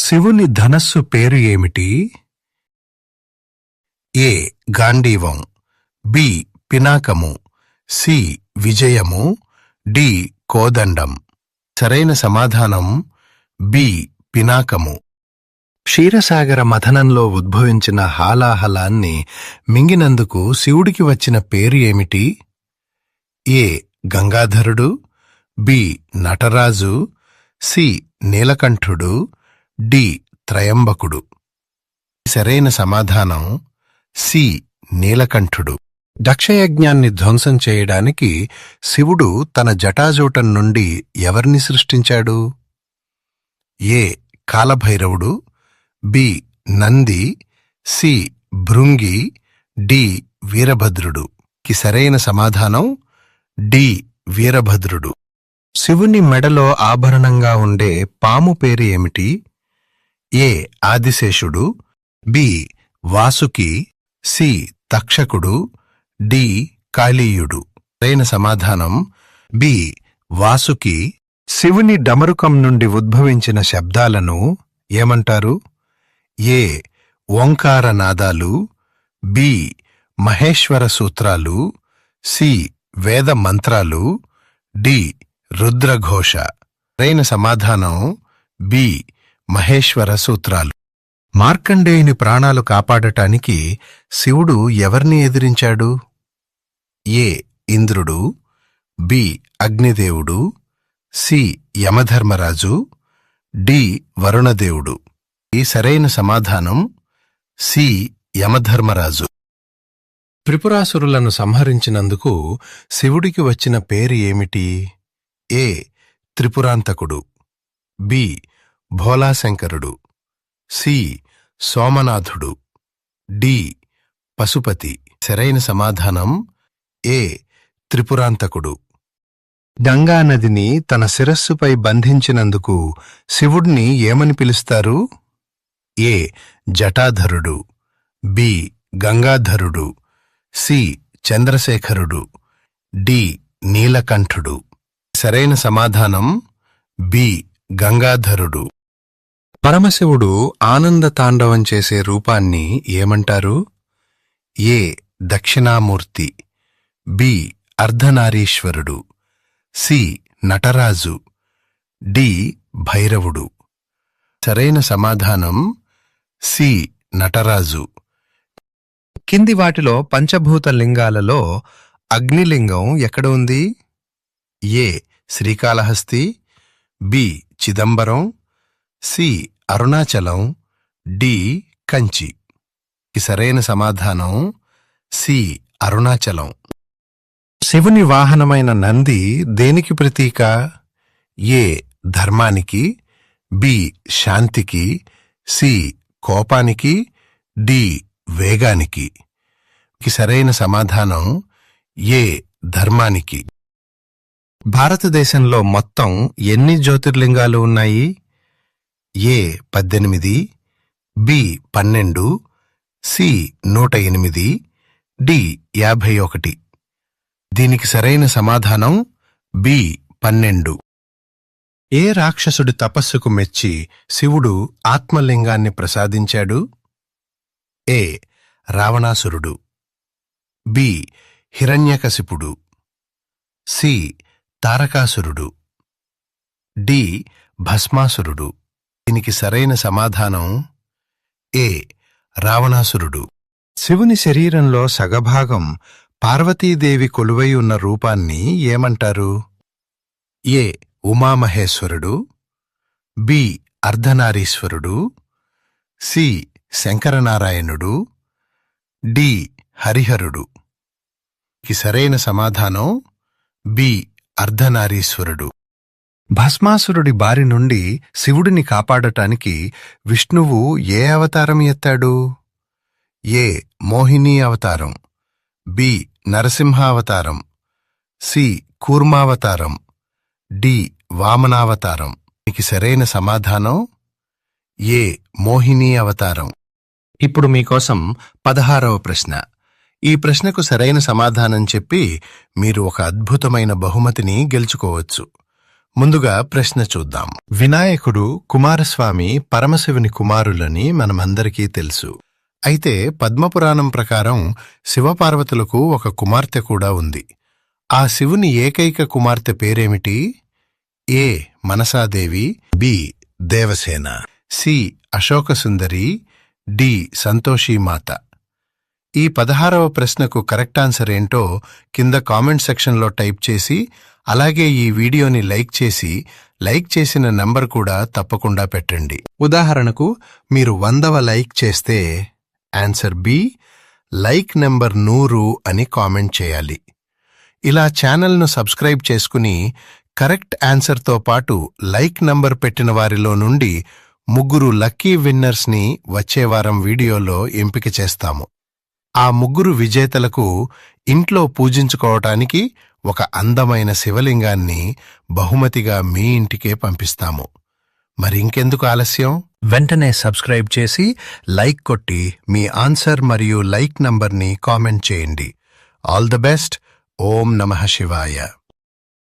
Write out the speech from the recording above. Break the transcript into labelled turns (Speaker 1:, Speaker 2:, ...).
Speaker 1: శివుని ధనస్సు పేరు ఏమిటి? ఏ గాండీవం, బి పినాకము, సి విజయము, డి కోదండం. సరైన సమాధానం బి పినాకము. క్షీరసాగర మథనంలో ఉద్భవించిన హాలాహలాన్ని మింగినందుకు శివుడికి వచ్చిన పేరు ఏమిటి? ఏ గంగాధరుడు, బి నటరాజు, సి నీలకంఠుడు, డి త్రయంబకుడు. సరైన సమాధానం సి నీలకంఠుడు. దక్షయజ్ఞాన్ని ధ్వంసం చేయడానికి శివుడు తన జటాజూటం నుండి ఎవరిని సృష్టించాడు? ఏ కాలభైరవుడు, B Nandi, C Bhringi, D వీరభద్రుడు. సరైన సమాధానం డి వీరభద్రుడు. శివుని మెడలో ఆభరణంగా ఉండే పాము పేరు ఏమిటి? ఏ ఆదిశేషుడు, బి వాసుకి, సి తక్షకుడు, డి కాళీయుడు. సరైన సమాధానం బి వాసుకి. శివుని డమరుకం నుండి ఉద్భవించిన శబ్దాలను ఏమంటారు? ఏ ఓంకార నాదాలు, బి మహేశ్వర సూత్రాలు, సి వేద మంత్రాలు, డి రుద్రఘోష. సరైన సమాధానం బి మహేశ్వర సూత్రాలు. మార్కండేయుని ప్రాణాలు కాపాడటానికి శివుడు ఎవరిని ఎదిరించాడు? ఏ ఇంద్రుడు, బి అగ్నిదేవుడు, సి యమధర్మరాజు, డి వరుణదేవుడు. ఈ సరైన సమాధానం సి యమధర్మరాజు. త్రిపురాసురులను సంహరించినందుకు శివుడికి వచ్చిన పేరు ఏమిటి? ఏ త్రిపురాంతకుడు, బి భోలాశంకరుడు, సి సోమనాథుడు, డి పశుపతి. సరైన సమాధానం ఏ త్రిపురాంతకుడు. గంగానదిని తన శిరస్సుపై బంధించినందుకు శివుడిని ఏమని పిలుస్తారు? ఏ జటాధరుడు, బి గంగాధరుడు, సి చంద్రశేఖరుడు, డి నీలకంఠుడు. సరైన సమాధానం బి గంగాధరుడు. పరమశివుడు ఆనంద తాండవం చేసే రూపాన్ని ఏమంటారు? ఏ దక్షిణామూర్తి, బి అర్ధనారీశ్వరుడు, సి నటరాజు, డి భైరవుడు. సరైన సమాధానం సి నటరాజు. కింది వాటిలో పంచభూత లింగాలలో అగ్నిలింగం ఎక్కడ ఉంది? A Srikalahasti, B Chidambaram, C Arunachalam, D Kanchi. సరైన సమాధానం సి అరుణాచలం. శివుని వాహనమైన నంది దేనికి ప్రతీక? ఏ ధర్మానికి, బి శాంతికి, సి కోపానికి, డి వేగానికి. సరైన సమాధానం ఏ ధర్మానికి. భారతదేశంలో మొత్తం ఎన్ని జ్యోతిర్లింగాలు ఉన్నాయి? ఏ 18, బి 12, సి 108, డి 51. దీనికి సరైన సమాధానం బి 12. ఏ రాక్షసుడి తపస్సుకు మెచ్చి శివుడు ఆత్మలింగాన్ని ప్రసాదించాడు? ఏ రావణాసురుడు, బి హిరణ్యకశిపుడు, సి తారకాసురుడు, డి భస్మాసురుడు. దీనికి సరైన సమాధానం ఏ రావణాసురుడు. శివుని శరీరంలో సగభాగం పార్వతీదేవి కొలువై ఉన్న రూపాన్ని ఏమంటారు? ఏ ఉమామహేశ్వరుడు, బి అర్ధనారీశ్వరుడు, సి శంకరనారాయణుడు, డి హరిహరుడు. సరైన సమాధానం బి అర్ధనారీశ్వరుడు. భస్మాసురుడి బారి నుండి శివుడిని కాపాడటానికి విష్ణువు ఏ అవతారం ఎత్తాడు? ఏ మోహినీ అవతారం, బి నరసింహావతారం, సి కూర్మావతారం, డి వామనావతారం. సరైన సమాధానం ఏ మోహినీ అవతారం. ఇప్పుడు మీకోసం 16వ ప్రశ్న. ఈ ప్రశ్నకు సరైన సమాధానం చెప్పి మీరు ఒక అద్భుతమైన బహుమతిని గెలుచుకోవచ్చు. ముందుగా ప్రశ్న చూద్దాం. వినాయకుడు, కుమారస్వామి పరమశివుని కుమారులని మనమందరికీ తెలుసు. అయితే పద్మపురాణం ప్రకారం శివపార్వతులకు ఒక కుమార్తె కూడా ఉంది. ఆ శివుని ఏకైక కుమార్తె పేరేమిటి? ఏ Mansa Devi, B Devasena, C అశోకసుందరి, D సంతోషీమాత. ఈ 16వ ప్రశ్నకు కరెక్ట్ ఆన్సర్ ఏంటో కింద కామెంట్ సెక్షన్లో టైప్ చేసి, అలాగే ఈ వీడియోని లైక్ చేసి, లైక్ చేసిన నంబర్ కూడా తప్పకుండా పెట్టండి. ఉదాహరణకు మీరు 100వ లైక్ చేస్తే ఆన్సర్ బి లైక్ నెంబర్ 100 అని కామెంట్ చేయాలి. ఇలా ఛానల్ను సబ్స్క్రైబ్ చేసుకుని కరెక్ట్ ఆన్సర్తో పాటు లైక్ నంబర్ పెట్టిన వారిలో నుండి 3 లక్కీ విన్నర్స్ని వచ్చే వారం వీడియోలో ఎంపిక చేస్తాము. ఆ 3 విజేతలకు ఇంట్లో పూజించుకోవటానికి ఒక అందమైన శివలింగాన్ని బహుమతిగా మీ ఇంటికే పంపిస్తాము. మరింకెందుకు ఆలస్యం? వెంటనే సబ్స్క్రైబ్ చేసి లైక్ కొట్టి మీ ఆన్సర్ మరియు లైక్ నంబర్ని కామెంట్ చేయండి. All the best. ఓం నమః శివాయ.